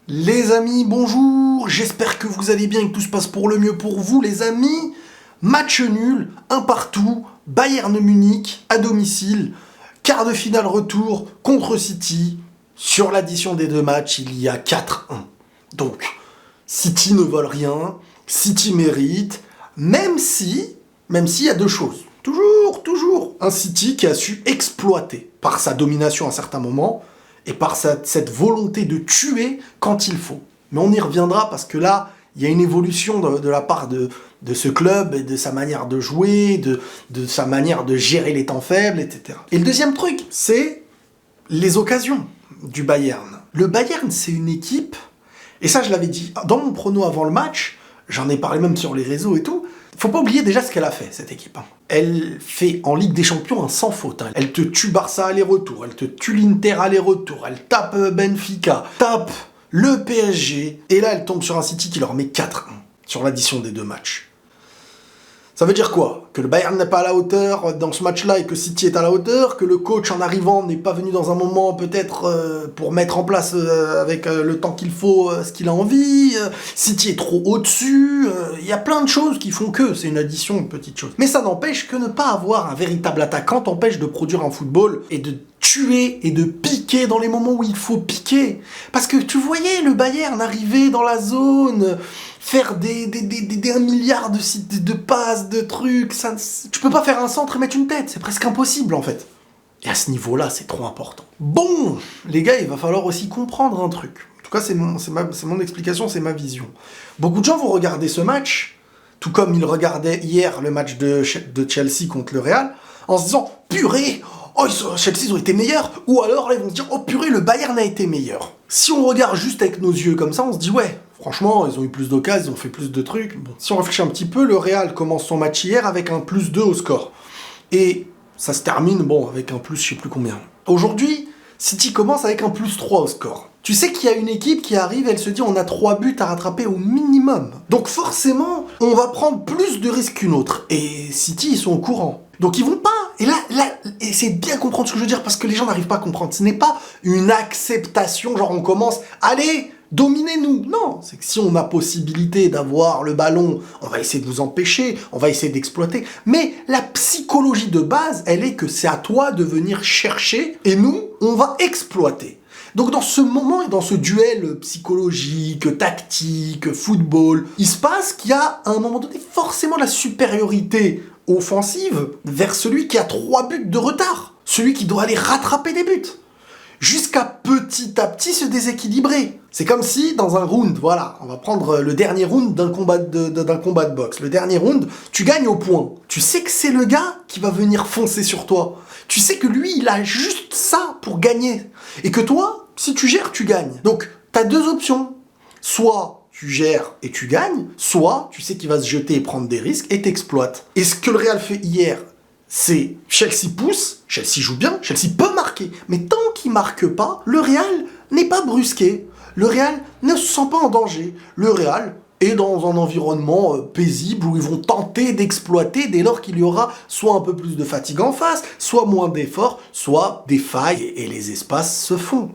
Les amis, bonjour, j'espère que vous allez bien et que tout se passe pour le mieux pour vous les amis. Match nul, un partout, Bayern Munich à domicile, quart de finale retour contre City. Sur l'addition des deux matchs, il y a 4-1. Donc, City ne vole rien, City mérite, même si il y a deux choses. Toujours un City qui a su exploiter par sa domination à certains moments, et par cette volonté de tuer quand il faut. Mais on y reviendra parce que là, il y a une évolution de la part de ce club, et de sa manière de jouer, de sa manière de gérer les temps faibles, etc. Et le deuxième truc, c'est les occasions du Bayern. Le Bayern, c'est une équipe, et ça je l'avais dit dans mon prono avant le match, j'en ai parlé même sur les réseaux et tout. Faut pas oublier déjà ce qu'elle a fait, cette équipe. Elle fait en Ligue des Champions un sans faute. Elle te tue Barça aller-retour, elle te tue l'Inter aller-retour, elle tape Benfica, tape le PSG, et là elle tombe sur un City qui leur met 4-1 sur l'addition des deux matchs. Ça veut dire quoi? Que le Bayern n'est pas à la hauteur dans ce match-là et que City est à la hauteur, que le coach en arrivant n'est pas venu dans un moment peut-être pour mettre en place avec le temps qu'il faut ce qu'il a envie, City est trop au-dessus, il y a plein de choses qui font que c'est une addition, une petite chose. Mais ça n'empêche que ne pas avoir un véritable attaquant t'empêche de produire un football et de tuer et de piquer dans les moments où il faut piquer. Parce que tu voyais le Bayern arriver dans la zone, faire des 1 milliard de passes, de trucs, ça, tu peux pas faire un centre et mettre une tête, c'est presque impossible en fait. Et à ce niveau-là, c'est trop important. Bon, les gars, il va falloir aussi comprendre un truc. En tout cas, c'est mon explication, c'est ma vision. Beaucoup de gens vont regarder ce match, tout comme ils regardaient hier le match de Chelsea contre le Real, en se disant « Purée, oh, Chelsea ils ont été meilleurs !» Ou alors là, ils vont se dire « Oh purée, le Bayern a été meilleur !» Si on regarde juste avec nos yeux comme ça, on se dit « Ouais, franchement, ils ont eu plus d'occasions, ils ont fait plus de trucs. » Bon. Si on réfléchit un petit peu, le Real commence son match hier avec un +2 au score. Et ça se termine, bon, avec un plus je sais plus combien. Aujourd'hui, City commence avec un +3 au score. Tu sais qu'il y a une équipe qui arrive, elle se dit on a 3 buts à rattraper au minimum. Donc forcément, on va prendre plus de risques qu'une autre. Et City, ils sont au courant. Donc ils vont pas. Et là, essayez de bien comprendre ce que je veux dire parce que les gens n'arrivent pas à comprendre. Ce n'est pas une acceptation, genre on commence, allez, dominez-nous. Non, c'est que si on a possibilité d'avoir le ballon, on va essayer de vous empêcher, on va essayer d'exploiter. Mais la psychologie de base, elle est que c'est à toi de venir chercher et nous, on va exploiter. Donc dans ce moment et dans ce duel psychologique, tactique, football, il se passe qu'il y a à un moment donné forcément la supériorité offensive vers celui qui a 3 buts de retard. Celui qui doit aller rattraper des buts. Jusqu'à petit à petit se déséquilibrer. C'est comme si dans un round, voilà, on va prendre le dernier round d'un combat de boxe. Le dernier round, tu gagnes au point. Tu sais que c'est le gars qui va venir foncer sur toi. Tu sais que lui, il a juste ça pour gagner. Et que toi, si tu gères, tu gagnes. Donc, tu as deux options. Soit tu gères et tu gagnes, soit tu sais qu'il va se jeter et prendre des risques et t'exploites. Et ce que le Real fait hier, c'est Chelsea pousse, Chelsea joue bien, Chelsea peut marquer. Mais tant qu'il marque pas, le Real n'est pas brusqué. Le Real ne se sent pas en danger. Le Real est dans un environnement paisible où ils vont tenter d'exploiter dès lors qu'il y aura soit un peu plus de fatigue en face, soit moins d'efforts, soit des failles et les espaces se font.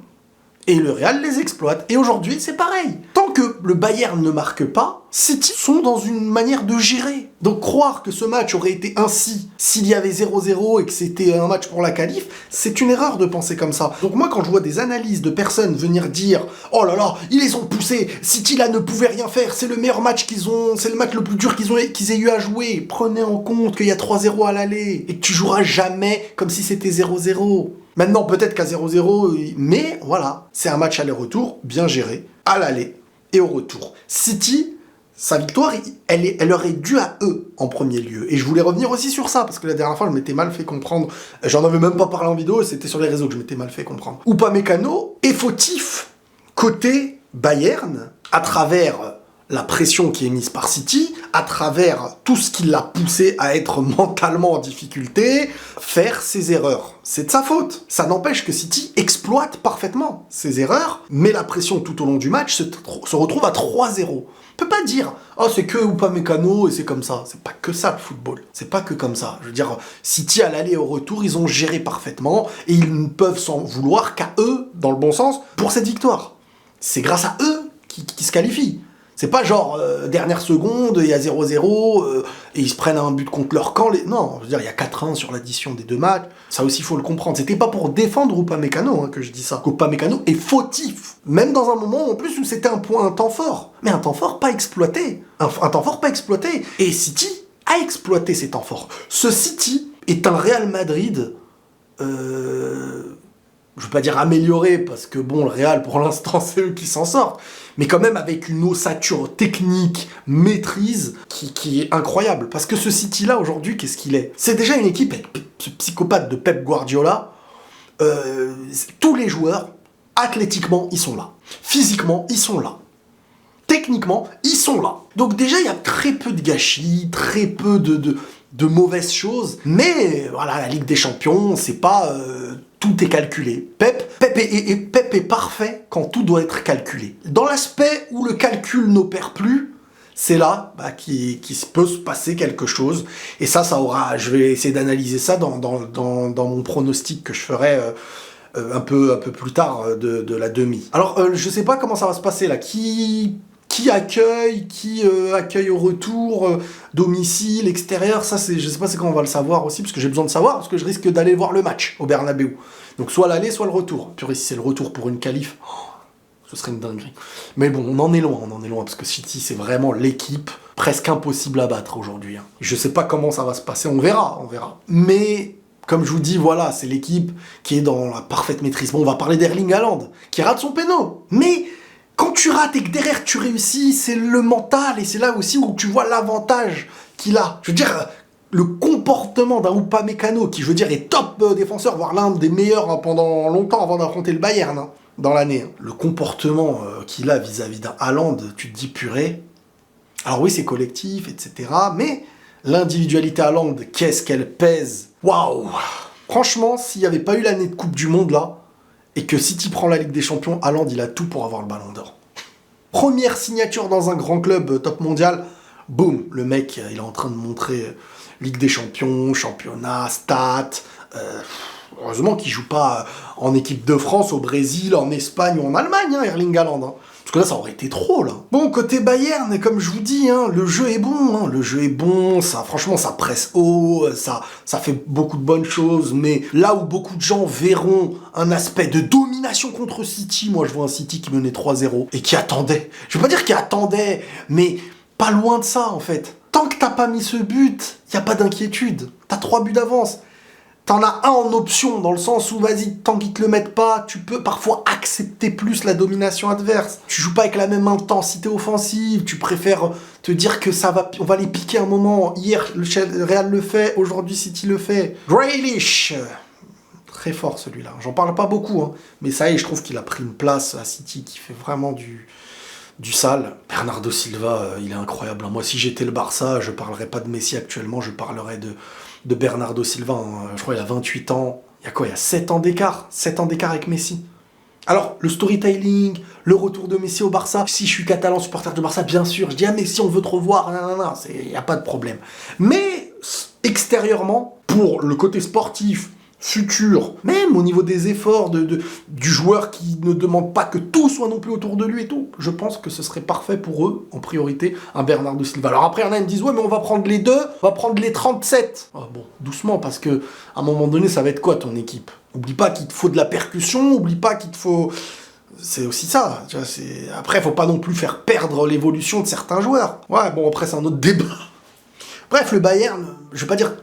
Et le Real les exploite. Et aujourd'hui, c'est pareil. Tant que le Bayern ne marque pas, City sont dans une manière de gérer. Donc croire que ce match aurait été ainsi s'il y avait 0-0 et que c'était un match pour la qualif, c'est une erreur de penser comme ça. Donc moi, quand je vois des analyses de personnes venir dire « Oh là là, ils les ont poussés, City là ne pouvait rien faire, c'est le meilleur match qu'ils ont, c'est le match le plus dur qu'ils aient eu à jouer. » Prenez en compte qu'il y a 3-0 à l'aller et que tu joueras jamais comme si c'était 0-0. Maintenant, peut-être qu'à 0-0, mais voilà, c'est un match aller-retour, bien géré, à l'aller et au retour. City, sa victoire, elle leur est due à eux en premier lieu. Et je voulais revenir aussi sur ça, parce que la dernière fois, je m'étais mal fait comprendre. J'en avais même pas parlé en vidéo, et c'était sur les réseaux que je m'étais mal fait comprendre. Upamecano est fautif côté Bayern, à travers la pression qui est mise par City, à travers tout ce qui l'a poussé à être mentalement en difficulté, faire ses erreurs. C'est de sa faute. Ça n'empêche que City exploite parfaitement ses erreurs, mais la pression tout au long du match se retrouve à 3-0. On peut pas dire « Oh, c'est que Upamecano et c'est comme ça ». C'est pas que ça, le football. C'est pas que comme ça. Je veux dire, City, à l'aller et au retour, ils ont géré parfaitement et ils ne peuvent s'en vouloir qu'à eux, dans le bon sens, pour cette victoire. C'est grâce à eux qui se qualifient. C'est pas genre, dernière seconde, il y a 0-0, et ils se prennent un but contre leur camp. Non, je veux dire, il y a 4-1 sur l'addition des deux matchs. Ça aussi, il faut le comprendre. C'était pas pour défendre Upamecano que je dis ça. Upamecano est fautif. Même dans un moment, en plus, où c'était un temps fort. Mais un temps fort pas exploité. Un temps fort pas exploité. Et City a exploité ces temps forts. Ce City est un Real Madrid... je veux pas dire amélioré, parce que bon, le Real, pour l'instant, c'est eux qui s'en sortent, mais quand même avec une ossature technique, maîtrise, qui est incroyable. Parce que ce City-là, aujourd'hui, qu'est-ce qu'il est? C'est déjà une équipe avec ce psychopathe de Pep Guardiola. Tous les joueurs, athlétiquement, ils sont là. Physiquement, ils sont là. Techniquement, ils sont là. Donc déjà, il y a très peu de gâchis, très peu de mauvaises choses, mais voilà, la Ligue des Champions, c'est pas... tout est calculé. Pep est parfait quand tout doit être calculé. Dans l'aspect où le calcul n'opère plus, c'est là qu'il peut se passer quelque chose. Et ça aura... Je vais essayer d'analyser ça dans mon pronostic que je ferai un peu plus tard de la demi. Alors, je sais pas comment ça va se passer là. Qui accueille au retour, domicile, extérieur, ça c'est, je sais pas c'est quand on va le savoir aussi, parce que j'ai besoin de savoir, parce que je risque d'aller voir le match au Bernabéu. Donc soit l'aller, soit le retour. Purée, si c'est le retour pour une qualif, ce serait une dinguerie. Mais bon, on en est loin, parce que City c'est vraiment l'équipe presque impossible à battre aujourd'hui. Je sais pas comment ça va se passer, on verra. Mais... comme je vous dis, voilà, c'est l'équipe qui est dans la parfaite maîtrise. Bon, on va parler d'Erling Haaland, qui rate son péno. Mais quand tu rates et que derrière tu réussis, c'est le mental, et c'est là aussi où tu vois l'avantage qu'il a. Je veux dire, le comportement d'un Upamecano, qui, je veux dire, est top défenseur, voire l'un des meilleurs pendant longtemps avant d'affronter le Bayern, dans l'année. Le comportement qu'il a vis-à-vis d'un Haaland, tu te dis purée. Alors oui, c'est collectif, etc. Mais l'individualité Haaland, qu'est-ce qu'elle pèse. Waouh! Franchement, s'il n'y avait pas eu l'année de Coupe du Monde, là, et que City prend la Ligue des Champions, Haaland, il a tout pour avoir le Ballon d'Or. Première signature dans un grand club top mondial, boum, le mec, il est en train de montrer Ligue des Champions, championnat, stats. Heureusement qu'il joue pas en équipe de France, au Brésil, en Espagne ou en Allemagne, Erling Haaland. Parce que là, ça aurait été trop, là. Bon, côté Bayern, comme je vous dis, le jeu est bon. Le jeu est bon, ça, franchement, ça presse haut, ça fait beaucoup de bonnes choses. Mais là où beaucoup de gens verront un aspect de domination contre City, moi, je vois un City qui menait 3-0 et qui attendait. Je veux pas dire qu'il attendait, mais pas loin de ça, en fait. Tant que t'as pas mis ce but, y a pas d'inquiétude. T'as 3 buts d'avance. T'en as un en option, dans le sens où, vas-y, tant qu'ils te le mettent pas, tu peux parfois accepter plus la domination adverse. Tu joues pas avec la même intensité offensive, tu préfères te dire que on va les piquer un moment. Hier, le Real le fait, aujourd'hui, City le fait. Grealish, très fort celui-là. J'en parle pas beaucoup, mais ça y est, je trouve qu'il a pris une place à City qui fait vraiment du sale. Bernardo Silva, il est incroyable. Moi, si j'étais le Barça, je parlerais pas de Messi actuellement, je parlerais de Bernardo Silva. Je crois qu'il a 28 ans. Il y a quoi? Il y a 7 ans d'écart. 7 ans d'écart avec Messi. Alors, le storytelling, le retour de Messi au Barça. Si je suis catalan, supporter du Barça, bien sûr, je dis « Ah, Messi, on veut te revoir. » Il n'y a pas de problème. Mais, extérieurement, pour le côté sportif, futur, même au niveau des efforts du joueur qui ne demande pas que tout soit non plus autour de lui et tout, je pense que ce serait parfait pour eux, en priorité, un Bernardo Silva. Alors après, il y en a qui me disent « Ouais, mais on va prendre les deux, on va prendre les 37 !» Bon, doucement, parce que à un moment donné, ça va être quoi ton équipe? Oublie pas qu'il te faut de la percussion, oublie pas qu'il te faut... C'est aussi ça, tu vois, après, faut pas non plus faire perdre l'évolution de certains joueurs. Ouais, bon, après, c'est un autre débat. Bref, le Bayern, je vais pas dire...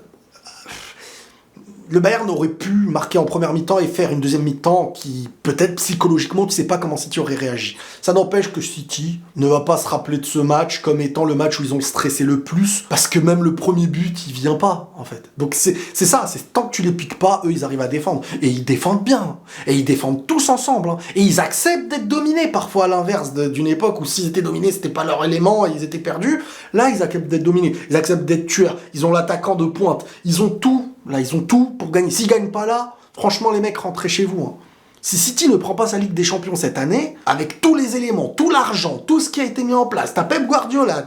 Le Bayern aurait pu marquer en première mi-temps et faire une deuxième mi-temps qui, peut-être psychologiquement, tu sais pas comment City aurait réagi. Ça n'empêche que City ne va pas se rappeler de ce match comme étant le match où ils ont stressé le plus, parce que même le premier but, il vient pas, en fait. Donc c'est ça, c'est tant que tu les piques pas, eux, ils arrivent à défendre. Et ils défendent bien. Et ils défendent tous ensemble. Et ils acceptent d'être dominés, parfois à l'inverse d'une époque où s'ils étaient dominés, c'était pas leur élément et ils étaient perdus. Là, ils acceptent d'être dominés. Ils acceptent d'être tueurs. Ils ont l'attaquant de pointe. Ils ont tout. Là, ils ont tout pour gagner. S'ils gagnent pas là, franchement, les mecs, rentrez chez vous. Si City ne prend pas sa Ligue des Champions cette année, avec tous les éléments, tout l'argent, tout ce qui a été mis en place, t'as Pep Guardiola,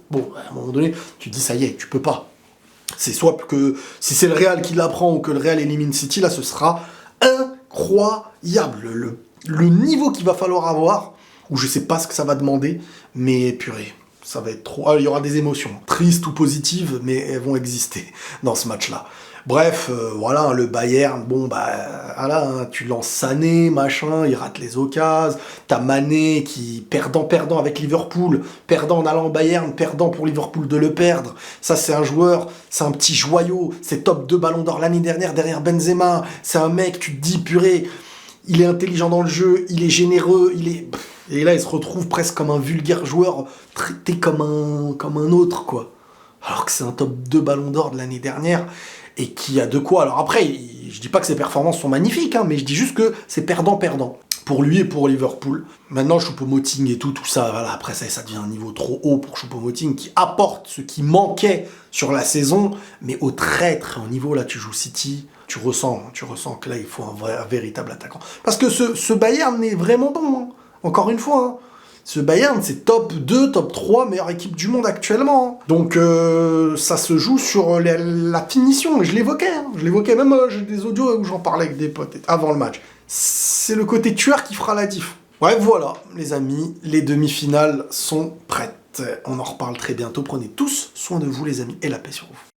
bon, à un moment donné, tu te dis, ça y est, tu peux pas. C'est soit que, si c'est le Real qui l'apprend ou que le Real élimine City, là, ce sera incroyable. Le niveau qu'il va falloir avoir où je sais pas ce que ça va demander, mais purée, ça va être trop... Ah, il y aura des émotions, tristes ou positives, mais elles vont exister dans ce match-là. Bref, voilà, le Bayern, bon, bah, voilà, hein, tu lances Sané, machin, il rate les occasions, t'as Mané qui, perdant avec Liverpool, perdant en allant au Bayern, perdant pour Liverpool de le perdre, ça c'est un joueur, c'est un petit joyau, c'est top 2 Ballon d'Or l'année dernière derrière Benzema, c'est un mec, tu te dis, purée, il est intelligent dans le jeu, il est généreux, il est... Et là, il se retrouve presque comme un vulgaire joueur, traité comme un autre, quoi. Alors que c'est un top 2 Ballon d'Or de l'année dernière, et qui a de quoi. Alors après, je dis pas que ses performances sont magnifiques, hein, mais je dis juste que c'est perdant-perdant. Pour lui et pour Liverpool. Maintenant, Choupo-Moting et tout ça, voilà, après ça devient un niveau trop haut pour Choupo-Moting, qui apporte ce qui manquait sur la saison, mais au très très haut niveau, là, tu joues City, tu ressens que là, il faut un véritable attaquant. Parce que ce Bayern est vraiment bon, hein. Encore une fois, hein. Ce Bayern, c'est top 2, top 3 meilleure équipe du monde actuellement. Donc ça se joue sur la finition. Et je l'évoquais. Hein. Je l'évoquais même, j'ai des audios où j'en parlais avec des potes avant le match. C'est le côté tueur qui fera la diff. Ouais, voilà, les amis, les demi-finales sont prêtes. On en reparle très bientôt. Prenez tous soin de vous, les amis, et la paix sur vous.